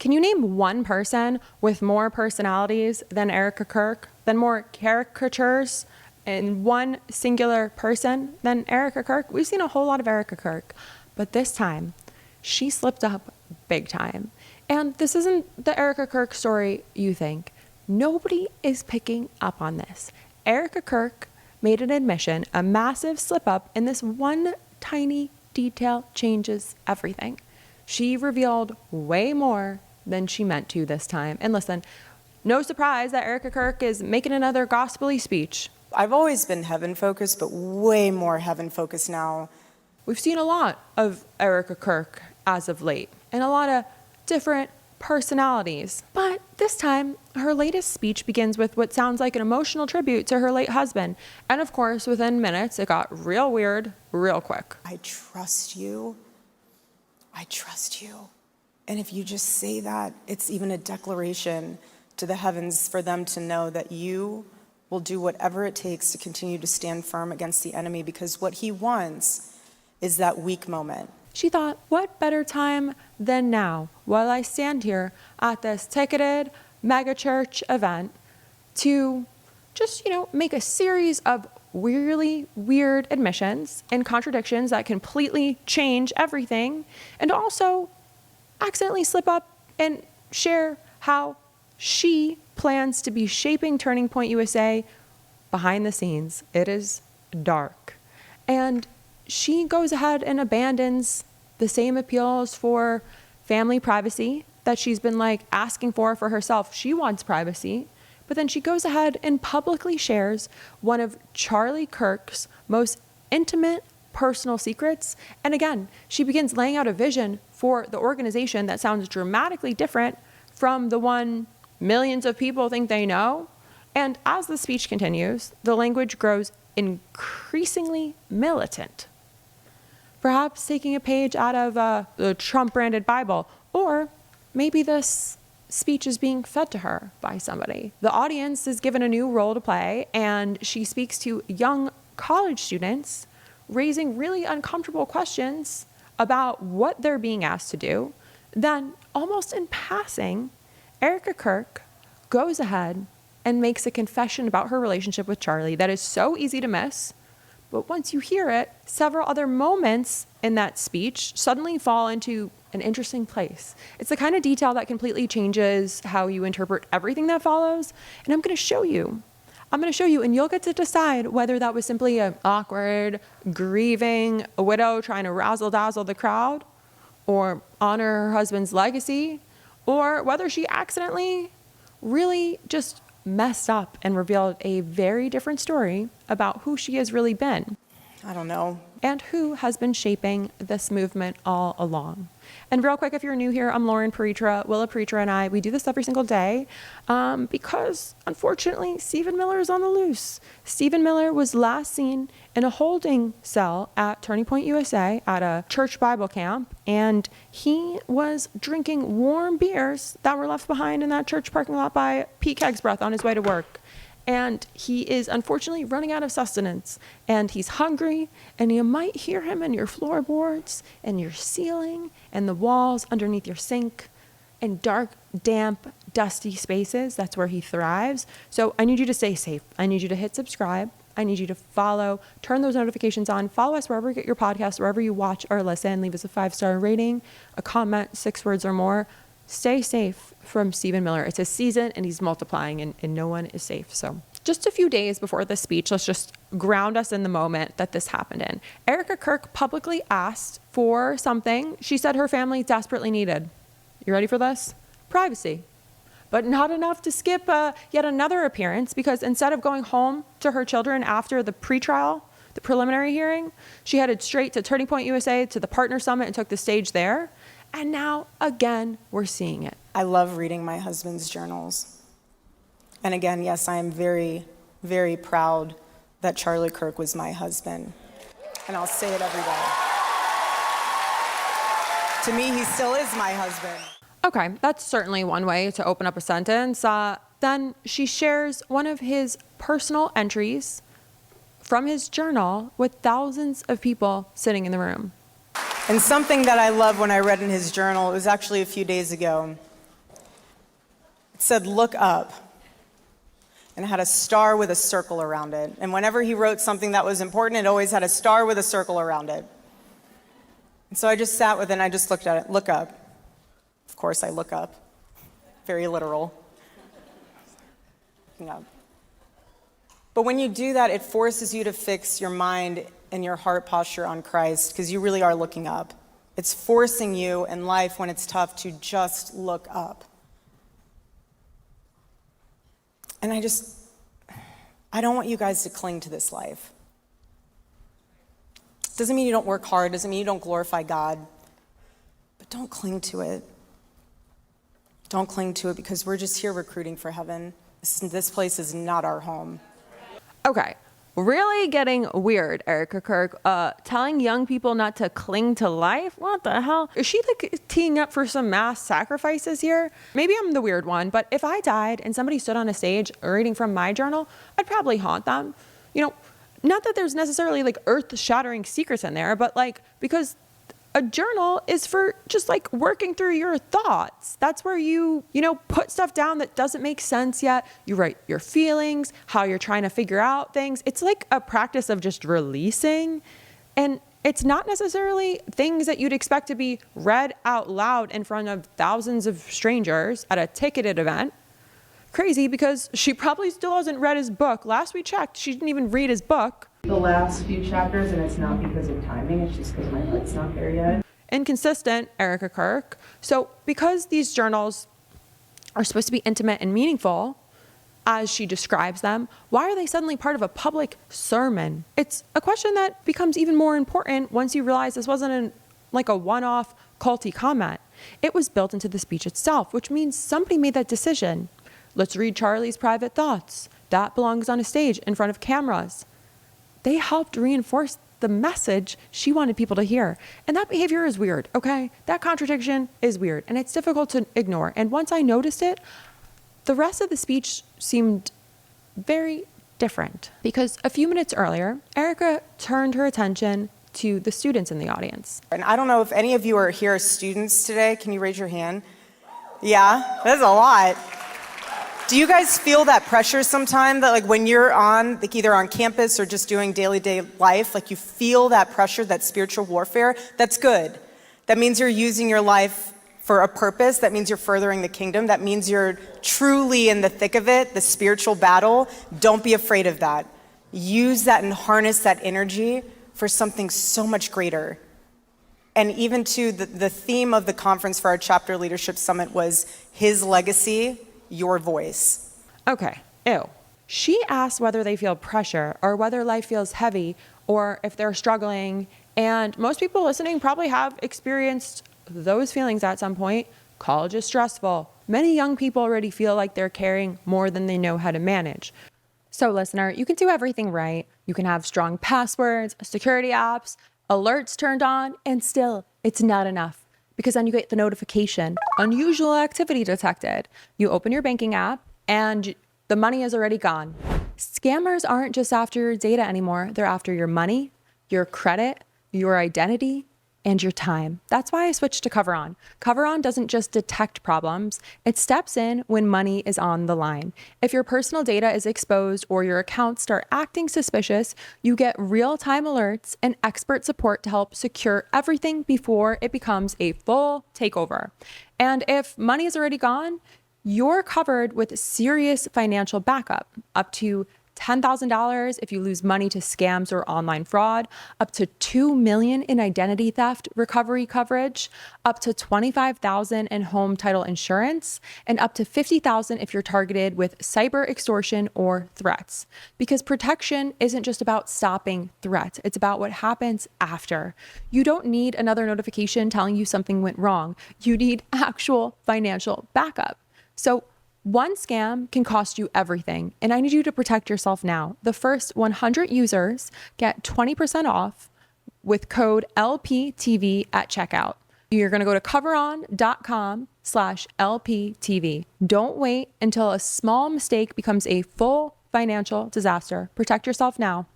Can you name one person with more personalities than Erika Kirk, than more caricatures in one singular person than Erika Kirk? We've seen a whole lot of Erika Kirk, but this time she slipped up big time. And this isn't the Erika Kirk story you think. Nobody is picking up on this. Erika Kirk made an admission, a massive slip up, and this one tiny detail changes everything. She revealed way more than she meant to this time. And listen, no surprise that Erika Kirk is making another gospel-y speech. I've always been heaven-focused, but way more heaven-focused now. We've seen a lot of Erika Kirk as of late, and a lot of different personalities. But this time, her latest speech begins with what sounds like an emotional tribute to her late husband. And of course, within minutes, it got real weird, real quick. I trust you. I trust you. And if you just say that, it's even a declaration to the heavens for them to know that you will do whatever it takes to continue to stand firm against the enemy, because what he wants is that weak moment. She thought, what better time than now, while I stand here at this ticketed megachurch event, to just, make a series of really weird admissions and contradictions that completely change everything, and also accidentally slip up and share how she plans to be shaping Turning Point USA behind the scenes. It is dark. And she goes ahead and abandons the same appeals for family privacy that she's been asking for herself. She wants privacy, but then she goes ahead and publicly shares one of Charlie Kirk's most intimate personal secrets. And again, she begins laying out a vision for the organization that sounds dramatically different from the one millions of people think they know. And as the speech continues, the language grows increasingly militant. Perhaps taking a page out of the Trump-branded Bible, or maybe this speech is being fed to her by somebody. The audience is given a new role to play, and she speaks to young college students, raising really uncomfortable questions about what they're being asked to do. Then, almost in passing, Erika Kirk goes ahead and makes a confession about her relationship with Charlie that is so easy to miss. But once you hear it, several other moments in that speech suddenly fall into an interesting place. It's the kind of detail that completely changes how you interpret everything that follows. And I'm going to show you, and you'll get to decide whether that was simply an awkward, grieving widow trying to razzle-dazzle the crowd, or honor her husband's legacy, or whether she accidentally really just messed up and revealed a very different story about who she has really been. I don't know. And who has been shaping this movement all along. And real quick, if you're new here, I'm Lauren Paritra. Willa Paritra and I, we do this every single day because, unfortunately, Stephen Miller is on the loose. Stephen Miller was last seen in a holding cell at Turning Point USA at a church Bible camp, and he was drinking warm beers that were left behind in that church parking lot by Pete Kegg's breath on his way to work. And he is unfortunately running out of sustenance, and he's hungry, and you might hear him in your floorboards and your ceiling and the walls underneath your sink and dark, damp, dusty spaces. That's where he thrives. So I need you to stay safe. I need you to hit subscribe. I need you to follow, turn those notifications on, follow us wherever you get your podcasts, wherever you watch or listen, leave us a 5-star rating, a comment, 6 words or more. Stay safe from Stephen Miller. It's his season and he's multiplying, and no one is safe. So just a few days before the speech, let's just ground us in the moment that this happened in. Erika Kirk publicly asked for something she said her family desperately needed. You ready for this? Privacy. But not enough to skip yet another appearance, because instead of going home to her children after the pretrial, the preliminary hearing, she headed straight to Turning Point USA, to the Partner Summit, and took the stage there. And now, again, we're seeing it. I love reading my husband's journals. And again, yes, I am very, very proud that Charlie Kirk was my husband. And I'll say it every day. To me, he still is my husband. Okay, that's certainly one way to open up a sentence. Then she shares one of his personal entries from his journal with thousands of people sitting in the room. And something that I love when I read in his journal, it was actually a few days ago, It said, look up. And it had a star with a circle around it. And whenever he wrote something that was important, it always had a star with a circle around it. And so I just sat with it and I just looked at it. Look up. Of course, I look up. Very literal. Looking up. But when you do that, it forces you to fix your mind and your heart posture on Christ, because you really are looking up. It's forcing you in life when it's tough to just look up. And I don't want you guys to cling to this life. Doesn't mean you don't work hard, doesn't mean you don't glorify God, but don't cling to it. Don't cling to it, because we're just here recruiting for heaven. This place is not our home. Okay, really getting weird, Erika Kirk. Telling young people not to cling to life? What the hell? Is she like teeing up for some mass sacrifices here? Maybe I'm the weird one, but if I died and somebody stood on a stage reading from my journal, I'd probably haunt them. You know, not that there's necessarily like earth-shattering secrets in there, but like, because a journal is for just like working through your thoughts. That's where you put stuff down that doesn't make sense yet. You write your feelings, how you're trying to figure out things. It's like a practice of just releasing. And it's not necessarily things that you'd expect to be read out loud in front of thousands of strangers at a ticketed event. Crazy, because she probably still hasn't read his book. Last we checked, she didn't even read his book. The last few chapters, and it's not because of timing, it's just because my heart's not there yet. Inconsistent, Erika Kirk. So because these journals are supposed to be intimate and meaningful, as she describes them, why are they suddenly part of a public sermon? It's a question that becomes even more important once you realize this wasn't like a one-off culty comment. It was built into the speech itself, which means somebody made that decision. Let's read Charlie's private thoughts. That belongs on a stage in front of cameras. They helped reinforce the message she wanted people to hear. And that behavior is weird, okay? That contradiction is weird, and it's difficult to ignore. And once I noticed it, the rest of the speech seemed very different. Because a few minutes earlier, Erika turned her attention to the students in the audience. And I don't know if any of you are here as students today. Can you raise your hand? Yeah, that's a lot. Do you guys feel that pressure sometime that like when you're on, like either on campus or just doing daily life, like you feel that pressure, that spiritual warfare? That's good. That means you're using your life for a purpose. That means you're furthering the kingdom. That means you're truly in the thick of it, the spiritual battle. Don't be afraid of that. Use that and harness that energy for something so much greater. And even to the theme of the conference for our chapter leadership summit was his legacy, your voice. Okay, ew. She asked whether they feel pressure or whether life feels heavy or if they're struggling. And most people listening probably have experienced those feelings at some point. College is stressful. Many young people already feel like they're carrying more than they know how to manage. So listener, you can do everything right. You can have strong passwords, security apps, alerts turned on, and still it's not enough. Because then you get the notification, unusual activity detected. You open your banking app and the money is already gone. Scammers aren't just after your data anymore. They're after your money, your credit, your identity, and your time. That's why I switched to CoverOn. CoverOn doesn't just detect problems, it steps in when money is on the line. If your personal data is exposed or your accounts start acting suspicious, you get real-time alerts and expert support to help secure everything before it becomes a full takeover. And if money is already gone, you're covered with serious financial backup, up to $10,000 if you lose money to scams or online fraud, up to $2 million in identity theft recovery coverage, up to $25,000 in home title insurance, and up to $50,000 if you're targeted with cyber extortion or threats. Because protection isn't just about stopping threats, it's about what happens after. You don't need another notification telling you something went wrong. You need actual financial backup. So one scam can cost you everything, and I need you to protect yourself now. The first 100 users get 20% off with code LPTV at checkout. You're going to go to coveron.com/LPTV. Don't wait until a small mistake becomes a full financial disaster. Protect yourself now.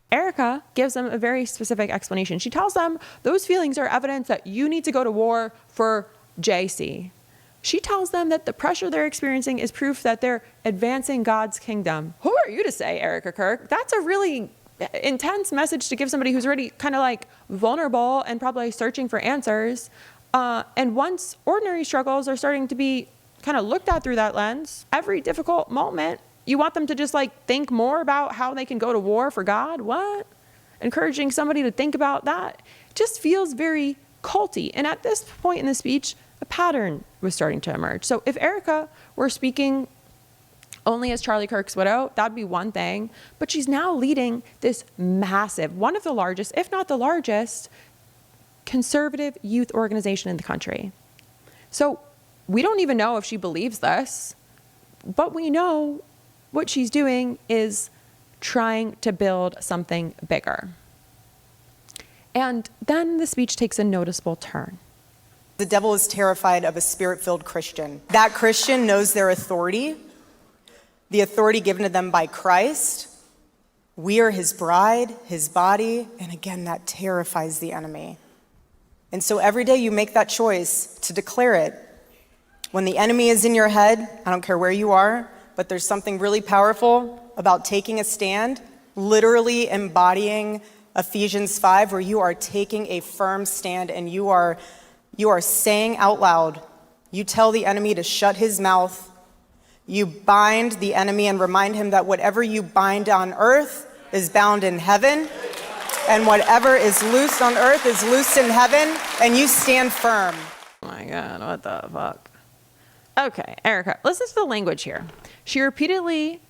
Erika gives them a very specific explanation. She tells them those feelings are evidence that you need to go to war for JC. She tells them that the pressure they're experiencing is proof that they're advancing God's kingdom. Who are you to say, Erika Kirk? That's a really intense message to give somebody who's already kind of like vulnerable and probably searching for answers. And once ordinary struggles are starting to be kind of looked at through that lens, every difficult moment, you want them to just like think more about how they can go to war for God? What? Encouraging somebody to think about that just feels very culty. And at this point in the speech, a pattern was starting to emerge. So if Erika were speaking only as Charlie Kirk's widow, that'd be one thing. But she's now leading this massive, one of the largest, if not the largest, conservative youth organization in the country. So we don't even know if she believes this, but we know what she's doing is trying to build something bigger. And then the speech takes a noticeable turn. The devil is terrified of a spirit-filled Christian. That Christian knows their authority, the authority given to them by Christ. We are his bride, his body, and again, that terrifies the enemy. And so every day you make that choice to declare it. When the enemy is in your head, I don't care where you are, but there's something really powerful about taking a stand, literally embodying Ephesians 5, where you are taking a firm stand and you are saying out loud, you tell the enemy to shut his mouth, you bind the enemy and remind him that whatever you bind on earth is bound in heaven, and whatever is loosed on earth is loosed in heaven, and you stand firm. Oh my God, what the fuck? Okay, Erika, listen to the language here. She repeatedly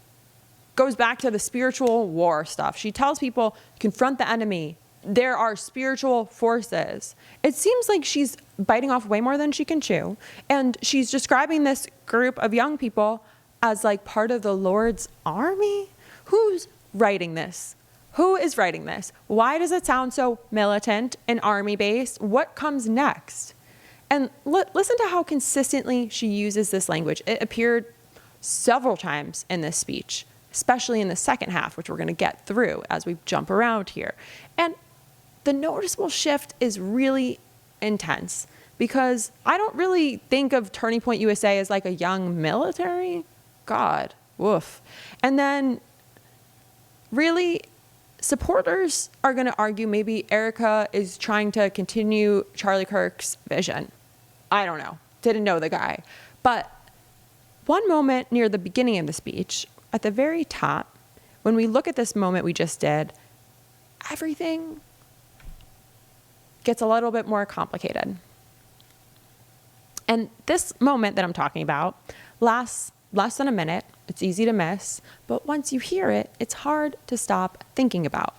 goes back to the spiritual war stuff. She tells people, confront the enemy. There are spiritual forces. It seems like she's biting off way more than she can chew. And she's describing this group of young people as like part of the Lord's army. Who's writing this? Who is writing this? Why does it sound so militant and army-based? What comes next? And listen to how consistently she uses this language. It appeared several times in this speech, especially in the second half, which we're going to get through as we jump around here. And the noticeable shift is really intense because I don't really think of Turning Point USA as like a young military. God, woof. And then really supporters are going to argue maybe Erika is trying to continue Charlie Kirk's vision. I don't know. Didn't know the guy. But one moment near the beginning of the speech, at the very top, when we look at this moment we just did, everything gets a little bit more complicated. And this moment that I'm talking about lasts less than a minute. It's easy to miss, but once you hear it, it's hard to stop thinking about.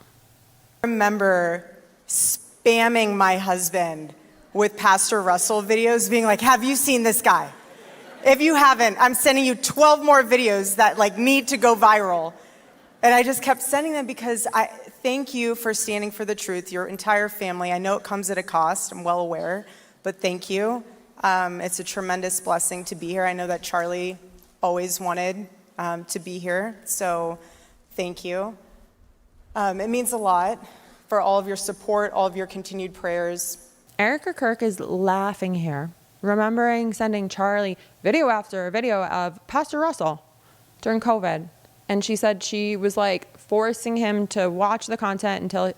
I remember spamming my husband with Pastor Russell videos, being like, have you seen this guy? If you haven't, I'm sending you 12 more videos that like need to go viral. And I just kept sending them because I thank you for standing for the truth, your entire family. I know it comes at a cost, I'm well aware, but thank you. It's a tremendous blessing to be here. I know that Charlie always wanted to be here, so thank you. It means a lot for all of your support, all of your continued prayers. Erika Kirk is laughing here, remembering sending Charlie video after video of Pastor Russell during COVID. And she said she was like forcing him to watch the content until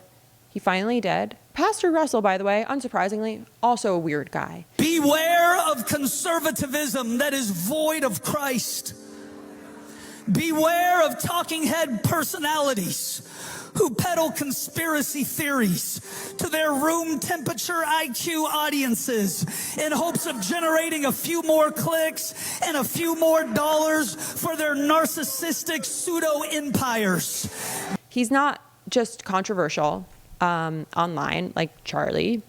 he finally did. Pastor Russell, by the way, unsurprisingly, also a weird guy. Beware of conservatism that is void of Christ. Beware of talking head personalities who peddle conspiracy theories to their room temperature IQ audiences in hopes of generating a few more clicks and a few more dollars for their narcissistic pseudo empires. He's not just controversial online like Charlie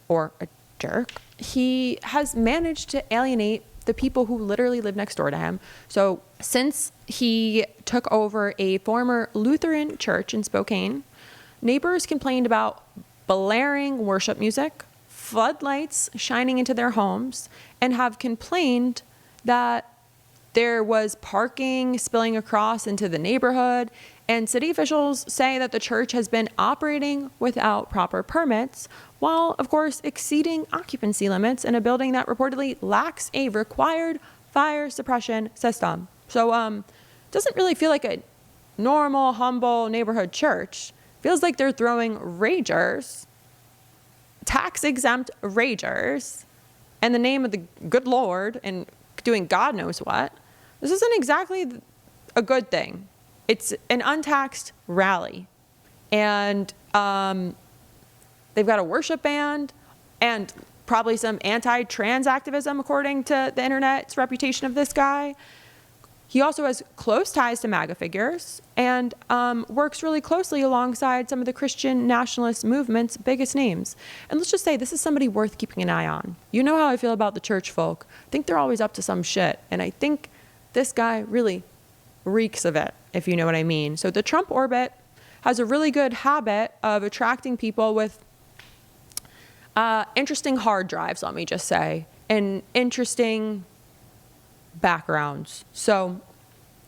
or a jerk. He has managed to alienate the people who literally live next door to him. So since he took over a former Lutheran church in Spokane, neighbors complained about blaring worship music, floodlights shining into their homes, and have complained that there was parking spilling across into the neighborhood. And city officials say that the church has been operating without proper permits, while, of course, exceeding occupancy limits in a building that reportedly lacks a required fire suppression system. So, doesn't really feel like a normal, humble neighborhood church. Feels like they're throwing ragers, tax-exempt ragers, in the name of the good Lord and doing God knows what. This isn't exactly a good thing. It's an untaxed rally. And they've got a worship band and probably some anti-trans activism, according to the internet's reputation of this guy. He also has close ties to MAGA figures and works really closely alongside some of the Christian nationalist movement's biggest names. And let's just say this is somebody worth keeping an eye on. You know how I feel about the church folk. I think they're always up to some shit. And I think this guy really reeks of it, if you know what I mean. So the Trump orbit has a really good habit of attracting people with interesting hard drives, let me just say, and interesting backgrounds. So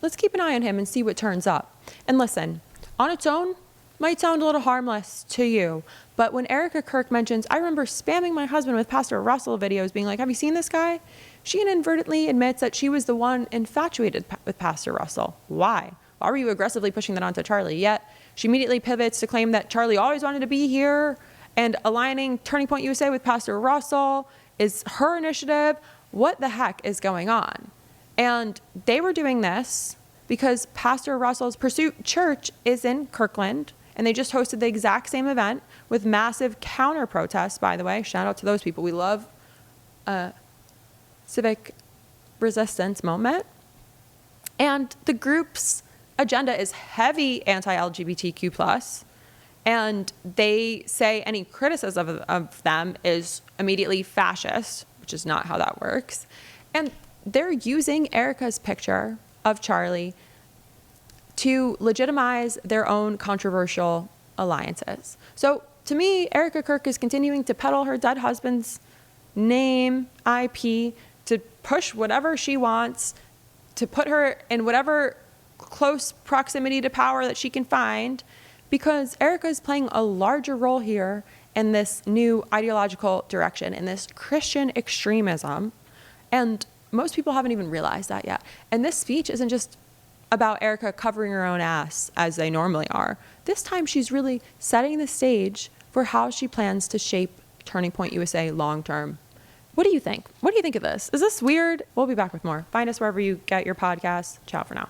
let's keep an eye on him and see what turns up. And listen, on its own, might sound a little harmless to you, but when Erika Kirk mentions, I remember spamming my husband with Pastor Russell videos being like, have you seen this guy? She inadvertently admits that she was the one infatuated with Pastor Russell. Why? Why were you aggressively pushing that onto Charlie? Yet she immediately pivots to claim that Charlie always wanted to be here and aligning Turning Point USA with Pastor Russell is her initiative. What the heck is going on? And they were doing this because Pastor Russell's Pursuit Church is in Kirkland, and they just hosted the exact same event with massive counter protests, by the way. Shout out to those people. We love civic resistance moment. And the group's agenda is heavy anti-LGBTQ+, and they say any criticism of them is immediately fascist, which is not how that works. And they're using Erika's picture of Charlie to legitimize their own controversial alliances. So to me, Erika Kirk is continuing to peddle her dead husband's name, IP, to push whatever she wants, to put her in whatever close proximity to power that she can find, because Erika is playing a larger role here in this new ideological direction, in this Christian extremism. And most people haven't even realized that yet. And this speech isn't just about Erika covering her own ass as they normally are. This time she's really setting the stage for how she plans to shape Turning Point USA long term. What do you think? What do you think of this? Is this weird? We'll be back with more. Find us wherever you get your podcasts. Ciao for now.